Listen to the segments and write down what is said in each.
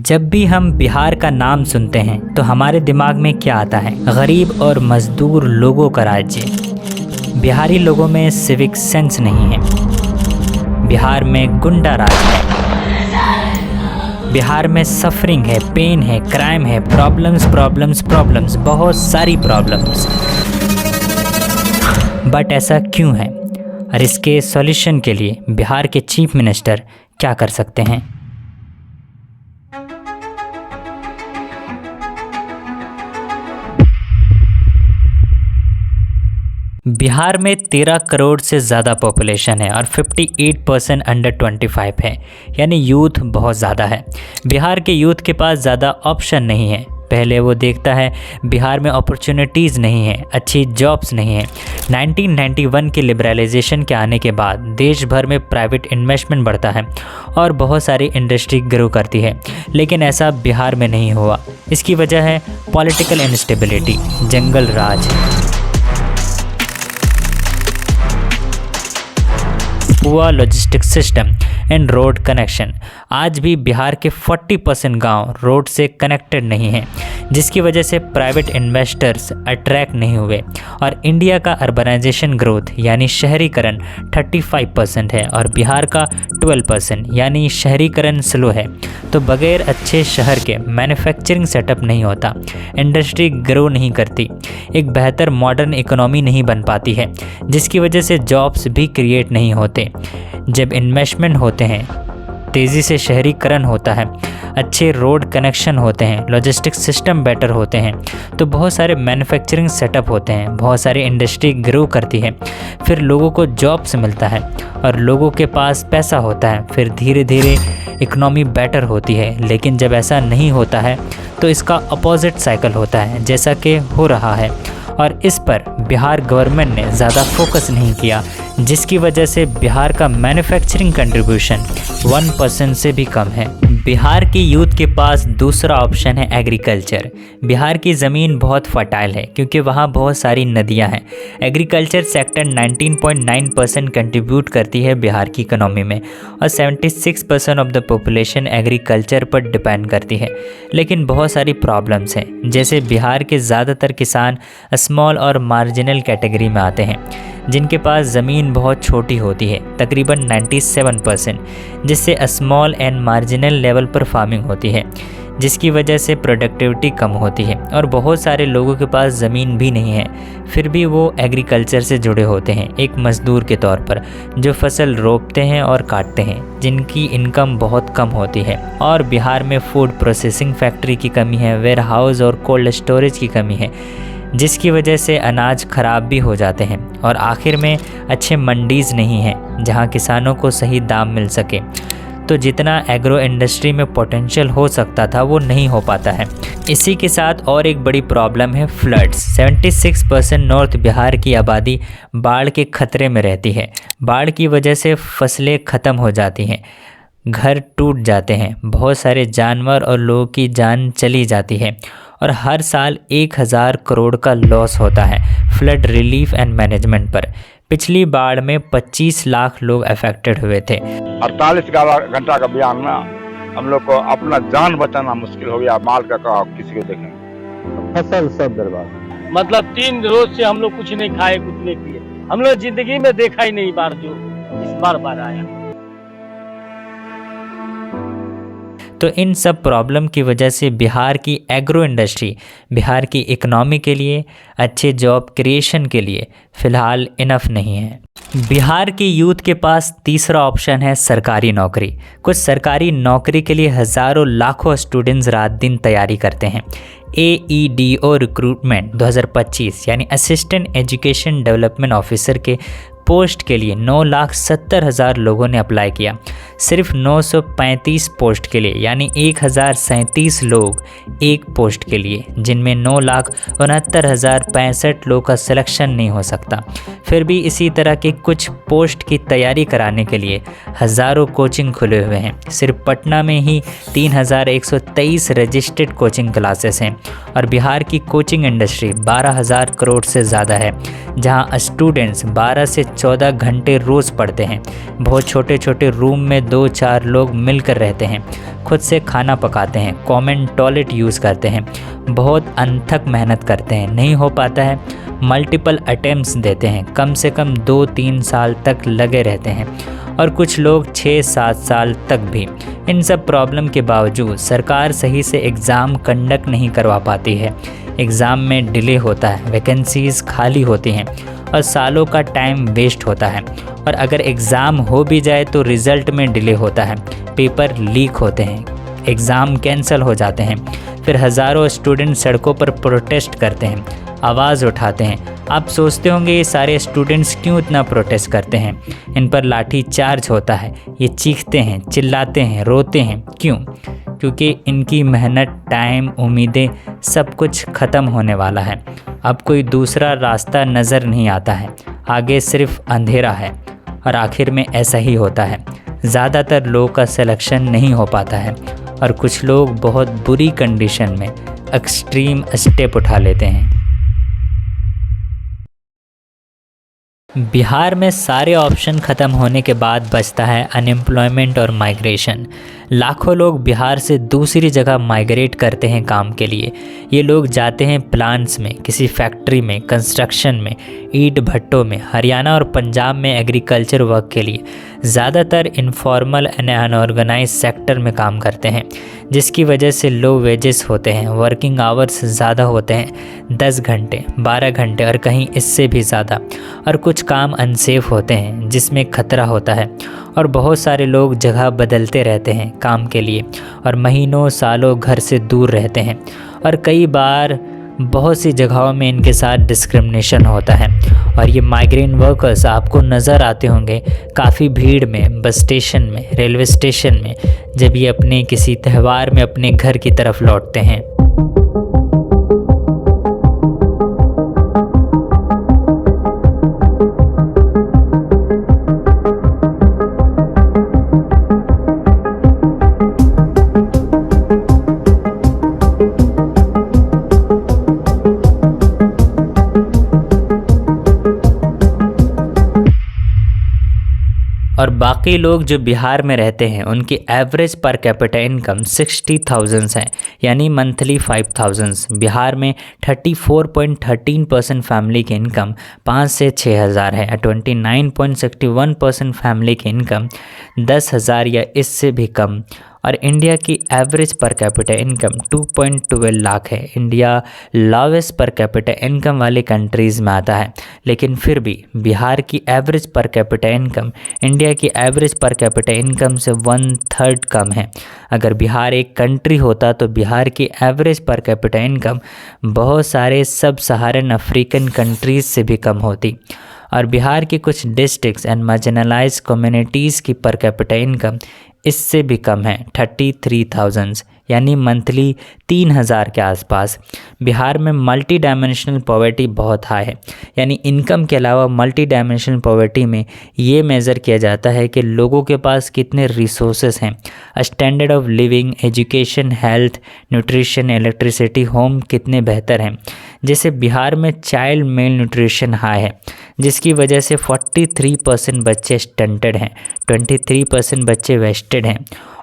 जब भी हम बिहार का नाम सुनते हैं तो हमारे दिमाग में क्या आता है? गरीब और मजदूर लोगों का राज्य। बिहारी लोगों में सिविक सेंस नहीं है। बिहार में गुंडा राज है। बिहार में सफरिंग है, पेन है, क्राइम है, प्रॉब्लम्स, बहुत सारी प्रॉब्लम्स। बट ऐसा क्यों है? और इसके सॉल्यूशन के लिए बिहार के चीफ मिनिस्टर क्या कर सकते हैं? बिहार में 13 करोड़ से ज़्यादा पॉपुलेशन है और 58% अंडर 25 है, यानी यूथ बहुत ज़्यादा है। बिहार के यूथ के पास ज़्यादा ऑप्शन नहीं है। पहले वो देखता है बिहार में अपॉर्चुनिटीज़ नहीं है, अच्छी जॉब्स नहीं है। 1991 के लिबरलाइजेशन के आने के बाद देश भर में प्राइवेट इन्वेस्टमेंट बढ़ता है और बहुत सारी इंडस्ट्री ग्रो करती है, लेकिन ऐसा बिहार में नहीं हुआ। इसकी वजह है political instability, jungle Raj, poor logistic system and road connection. आज भी बिहार के 40% गांव रोड से कनेक्टेड नहीं हैं, जिसकी वजह से प्राइवेट इन्वेस्टर्स अट्रैक्ट नहीं हुए। और इंडिया का अर्बनाइजेशन ग्रोथ यानी शहरीकरण 35% है और बिहार का 12% यानी शहरीकरण स्लो है। तो बगैर अच्छे शहर के मैन्युफैक्चरिंग सेटअप नहीं होता, इंडस्ट्री ग्रो नहीं करती, एक बेहतर मॉडर्न इकोनॉमी नहीं बन पाती है, जिसकी वजह से जॉब्स भी क्रिएट नहीं होते। जब इन्वेस्टमेंट होते हैं, तेज़ी से शहरीकरण होता है, अच्छे रोड कनेक्शन होते हैं, लॉजिस्टिक सिस्टम बेटर होते हैं, तो बहुत सारे मैन्युफैक्चरिंग सेटअप होते हैं, बहुत सारी इंडस्ट्री ग्रो करती है, फिर लोगों को जॉब्स मिलता है और लोगों के पास पैसा होता है, फिर धीरे धीरे इकोनॉमी बेटर होती है। लेकिन जब ऐसा नहीं होता है तो इसका अपोजिट साइकिल होता है, जैसा कि हो रहा है। और इस पर बिहार गवर्नमेंट ने ज़्यादा फोकस नहीं किया, जिसकी वजह से बिहार का मैन्युफैक्चरिंग कंट्रीब्यूशन 1% से भी कम है। बिहार की यूथ के पास दूसरा ऑप्शन है एग्रीकल्चर। बिहार की ज़मीन बहुत फर्टाइल है क्योंकि वहाँ बहुत सारी नदियाँ हैं। एग्रीकल्चर सेक्टर 19.9% कंट्रीब्यूट करती है बिहार की इकोनॉमी में और 76% ऑफ द पॉपुलेशन एग्रीकल्चर पर डिपेंड करती है। लेकिन बहुत सारी प्रॉब्लम्स हैं, जैसे बिहार के ज़्यादातर किसान स्मॉल और मार्जिनल कैटेगरी में आते हैं, जिनके पास ज़मीन बहुत छोटी होती है, तकरीबन 97%, जिससे स्मॉल एंड मार्जिनल लेवल पर फार्मिंग होती है, जिसकी वजह से प्रोडक्टिविटी कम होती है। और बहुत सारे लोगों के पास ज़मीन भी नहीं है, फिर भी वो एग्रीकल्चर से जुड़े होते हैं एक मज़दूर के तौर पर, जो फसल रोपते हैं और काटते हैं, जिनकी इनकम बहुत कम होती है। और बिहार में फूड प्रोसेसिंग फैक्ट्री की कमी है, वेयर हाउस और कोल्ड स्टोरेज की कमी है, जिसकी वजह से अनाज खराब भी हो जाते हैं। और आखिर में अच्छे मंडीज़ नहीं हैं जहां किसानों को सही दाम मिल सके। तो जितना एग्रो इंडस्ट्री में पोटेंशियल हो सकता था वो नहीं हो पाता है। इसी के साथ और एक बड़ी प्रॉब्लम है फ्लड्स। 76% नॉर्थ बिहार की आबादी बाढ़ के खतरे में रहती है। बाढ़ की वजह से फसलें ख़त्म हो जाती हैं, घर टूट जाते हैं, बहुत सारे जानवर और लोगों की जान चली जाती है और हर साल 1000 करोड़ का लॉस होता है फ्लड रिलीफ एंड मैनेजमेंट पर। पिछली बाढ़ में 25 लाख लोग अफेक्टेड हुए थे। 48 घंटा का अभियान में हम लोग को अपना जान बचाना मुश्किल हो गया, माल का किसी को देखेंगे, फसल सब बर्बाद। मतलब 3 रोज से हम लोग कुछ नहीं खाए, कुछ नहीं पिए। हम लोग जिंदगी में देखा ही नहीं बाढ़ जो इस बार आया। तो इन सब प्रॉब्लम की वजह से बिहार की एग्रो इंडस्ट्री बिहार की इकोनॉमी के लिए, अच्छे जॉब क्रिएशन के लिए फ़िलहाल इनफ नहीं है। बिहार की यूथ के पास तीसरा ऑप्शन है सरकारी नौकरी। कुछ सरकारी नौकरी के लिए हज़ारों लाखों स्टूडेंट्स रात दिन तैयारी करते हैं। AEDO रिक्रूटमेंट 2025 यानी असिस्टेंट एजुकेशन डेवलपमेंट ऑफिसर के पोस्ट के लिए 9,70,000 लोगों ने अप्लाई किया। सिर्फ 935 पोस्ट के लिए, यानी 1037 लोग एक पोस्ट के लिए, जिनमें 9,69,065 लोग का सिलेक्शन नहीं हो सकता। फिर भी इसी तरह की कुछ पोस्ट की तैयारी कराने के लिए हज़ारों कोचिंग खुले हुए हैं। सिर्फ पटना में ही 3123 रजिस्टर्ड कोचिंग क्लासेस हैं और बिहार की कोचिंग इंडस्ट्री 12,000 करोड़ से ज़्यादा है, जहां स्टूडेंट्स 12 से 14 घंटे रोज़ पढ़ते हैं। बहुत छोटे छोटे रूम में 2-4 लोग मिलकर रहते हैं, खुद से खाना पकाते हैं, कॉमन टॉयलेट यूज़ करते हैं, बहुत अनथक मेहनत करते हैं। नहीं हो पाता है, मल्टीपल अटेम्प्ट्स देते हैं, कम से कम 2-3 साल तक लगे रहते हैं और कुछ लोग 6-7 साल तक भी। इन सब प्रॉब्लम के बावजूद सरकार सही से एग्ज़ाम कंडक्ट नहीं करवा पाती है। एग्ज़ाम में डिले होता है, वैकेंसीज़ खाली होती हैं और सालों का टाइम वेस्ट होता है। और अगर एग्ज़ाम हो भी जाए तो रिज़ल्ट में डिले होता है, पेपर लीक होते हैं, एग्ज़ाम कैंसिल हो जाते हैं। फिर हज़ारों स्टूडेंट सड़कों पर प्रोटेस्ट करते हैं, आवाज़ उठाते हैं। आप सोचते होंगे ये सारे स्टूडेंट्स क्यों इतना प्रोटेस्ट करते हैं, इन पर लाठी चार्ज होता है, ये चीखते हैं, चिल्लाते हैं, रोते हैं। क्यों? क्योंकि इनकी मेहनत, टाइम, उम्मीदें सब कुछ ख़त्म होने वाला है। अब कोई दूसरा रास्ता नज़र नहीं आता है, आगे सिर्फ अंधेरा है। और आखिर में ऐसा ही होता है, ज़्यादातर लोगों का सिलेक्शन नहीं हो पाता है और कुछ लोग बहुत बुरी कंडीशन में एक्सट्रीम स्टेप उठा लेते हैं। बिहार में सारे ऑप्शन ख़त्म होने के बाद बचता है अनएम्प्लॉयमेंट और माइग्रेशन। लाखों लोग बिहार से दूसरी जगह माइग्रेट करते हैं काम के लिए। ये लोग जाते हैं प्लांट्स में, किसी फैक्ट्री में, कंस्ट्रक्शन में, ईंट भट्टों में, हरियाणा और पंजाब में एग्रीकल्चर वर्क के लिए। ज़्यादातर इनफॉर्मल एंड अनऑर्गेनाइज सेक्टर में काम करते हैं, जिसकी वजह से लो वेजेस होते हैं, वर्किंग आवर्स ज़्यादा होते हैं, 10 घंटे, 12 घंटे और कहीं इससे भी ज़्यादा। और कुछ काम अनसेफ होते हैं जिसमें खतरा होता है और बहुत सारे लोग जगह बदलते रहते हैं काम के लिए और महीनों सालों घर से दूर रहते हैं और कई बार बहुत सी जगहों में इनके साथ डिस्क्रिमिनेशन होता है। और ये माइग्रेंट वर्कर्स आपको नज़र आते होंगे काफ़ी भीड़ में, बस स्टेशन में, रेलवे स्टेशन में, जब ये अपने किसी त्यौहार में अपने घर की तरफ लौटते हैं। और बाकी लोग जो बिहार में रहते हैं उनकी एवरेज पर कैपिटा इनकम 60,000 है, यानी मंथली 5,000। बिहार में 34.13% फैमिली की इनकम 5 से 6,000 है। 29.61% फैमिली की इनकम 10,000 या इससे भी कम। और इंडिया की average per capita income 2.12 lakh है। इंडिया लॉवेस्ट पर कैपिटा इनकम वाली कंट्रीज़ में आता है, लेकिन फिर भी बिहार की average per capita income India की एवरेज पर कैपिटा इनकम से 1/3 कम है। अगर बिहार एक कंट्री होता तो बिहार की एवरेज पर कैपिटा इनकम बहुत सारे सब सहारन अफ्रीकन कंट्रीज़ से भी कम होती। और बिहार की कुछ डिस्ट्रिक्ट्स एंड मार्जिनलाइज्ड कम्युनिटीज़ की पर कैपिटा इनकम इससे भी कम है, 33,000, यानी मंथली 3,000 के आसपास। बिहार में मल्टी डायमेंशनल पॉवर्टी बहुत हाई है, यानी इनकम के अलावा मल्टी डायमेंशनल पॉवर्टी में ये मेज़र किया जाता है कि लोगों के पास कितने रिसोर्सेज हैं, standard of living, education, health, nutrition, electricity, home कितने बेहतर हैं। जैसे बिहार में चाइल्ड मेल न्यूट्रिशन हाई है, जिसकी वजह से 43% बच्चे स्टंटेड हैं, 23% बच्चे वेस्टेड हैं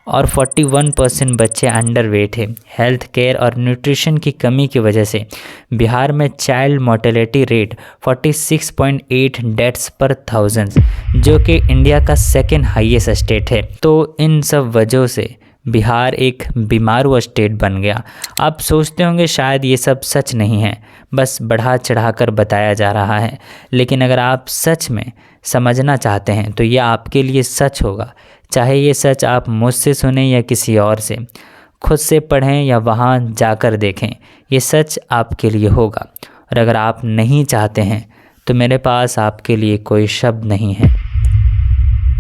और 41% बच्चे अंडरवेट हैं। हेल्थ केयर और न्यूट्रिशन की कमी की वजह से बिहार में चाइल्ड मोर्टेलिटी रेट 46.8 डेथ्स पर 1000, जो कि इंडिया का सेकंड हाईएस्ट स्टेट है। तो इन सब वजहों से बिहार एक बीमारू स्टेट बन गया। आप सोचते होंगे शायद ये सब सच नहीं है, बस बढ़ा चढ़ाकर बताया जा रहा है, लेकिन अगर आप सच में समझना चाहते हैं तो ये आपके लिए सच होगा। चाहे ये सच आप मुझसे सुने या किसी और से, खुद से पढ़ें या वहाँ जाकर देखें, ये सच आपके लिए होगा। और अगर आप नहीं चाहते हैं तो मेरे पास आपके लिए कोई शब्द नहीं है।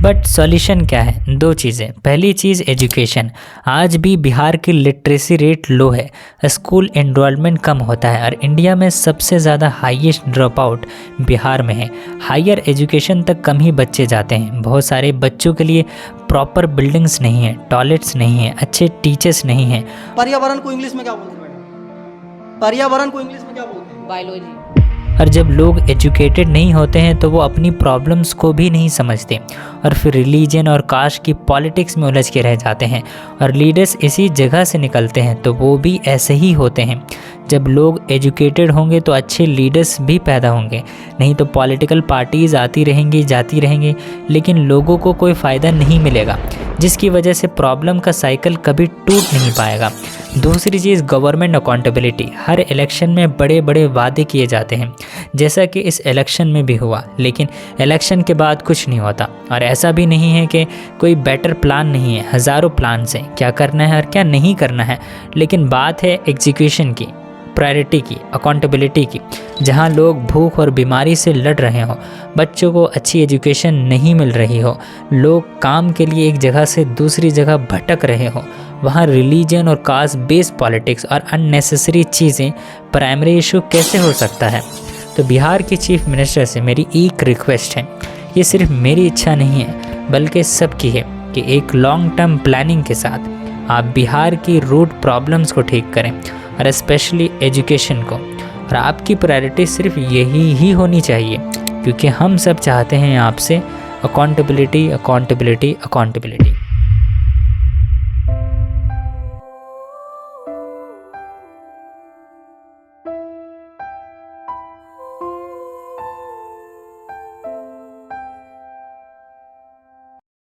बट सॉल्यूशन क्या है? दो चीज़ें। पहली चीज़ एजुकेशन। आज भी बिहार की लिटरेसी रेट लो है, स्कूल एनरोलमेंट कम होता है और इंडिया में सबसे ज़्यादा हाईएस्ट ड्रॉप आउट बिहार में है। हायर एजुकेशन तक कम ही बच्चे जाते हैं। बहुत सारे बच्चों के लिए प्रॉपर बिल्डिंग्स नहीं है, टॉयलेट्स नहीं है, अच्छे टीचर्स नहीं हैं। पर्यावरण को इंग्लिश में क्या बोलते हैं मैडम? पर्यावरण को इंग्लिश में क्या बोलते हैं? बायोलॉजी। और जब लोग एजुकेटेड नहीं होते हैं तो वो अपनी प्रॉब्लम्स को भी नहीं समझते और फिर रिलीजन और कास्ट की पॉलिटिक्स में उलझ के रह जाते हैं और लीडर्स इसी जगह से निकलते हैं तो वो भी ऐसे ही होते हैं। जब लोग एजुकेटेड होंगे तो अच्छे लीडर्स भी पैदा होंगे, नहीं तो पॉलिटिकल पार्टीज़ आती रहेंगी जाती रहेंगी लेकिन लोगों को कोई फ़ायदा नहीं मिलेगा, जिसकी वजह से प्रॉब्लम का साइकिल कभी टूट नहीं पाएगा। दूसरी चीज़ गवर्नमेंट अकाउंटेबिलिटी। हर इलेक्शन में बड़े बड़े वादे किए जाते हैं, जैसा कि इस इलेक्शन में भी हुआ, लेकिन इलेक्शन के बाद कुछ नहीं होता। और ऐसा भी नहीं है कि कोई बेटर प्लान नहीं है, हज़ारों प्लान्स हैं क्या करना है और क्या नहीं करना है, लेकिन बात है एग्जीक्यूशन की, प्रायोरिटी की, अकाउंटेबिलिटी की। जहां लोग भूख और बीमारी से लड़ रहे हो, बच्चों को अच्छी एजुकेशन नहीं मिल रही हो, लोग काम के लिए एक जगह से दूसरी जगह भटक रहे हो, वहाँ रिलीजन और कास्ट बेस्ड पॉलिटिक्स और अननेसेसरी चीज़ें प्राइमरी इशू कैसे हो सकता है? तो बिहार के चीफ मिनिस्टर से मेरी एक रिक्वेस्ट है, ये सिर्फ मेरी इच्छा नहीं है बल्कि सबकी है कि एक लॉन्ग टर्म प्लानिंग के साथ आप बिहार की रूट प्रॉब्लम्स को ठीक करें और स्पेशली एजुकेशन को। और आपकी प्रायोरिटी सिर्फ यही ही होनी चाहिए, क्योंकि हम सब चाहते हैं आपसे अकाउंटेबिलिटी, अकाउंटेबिलिटी, अकाउंटेबिलिटी।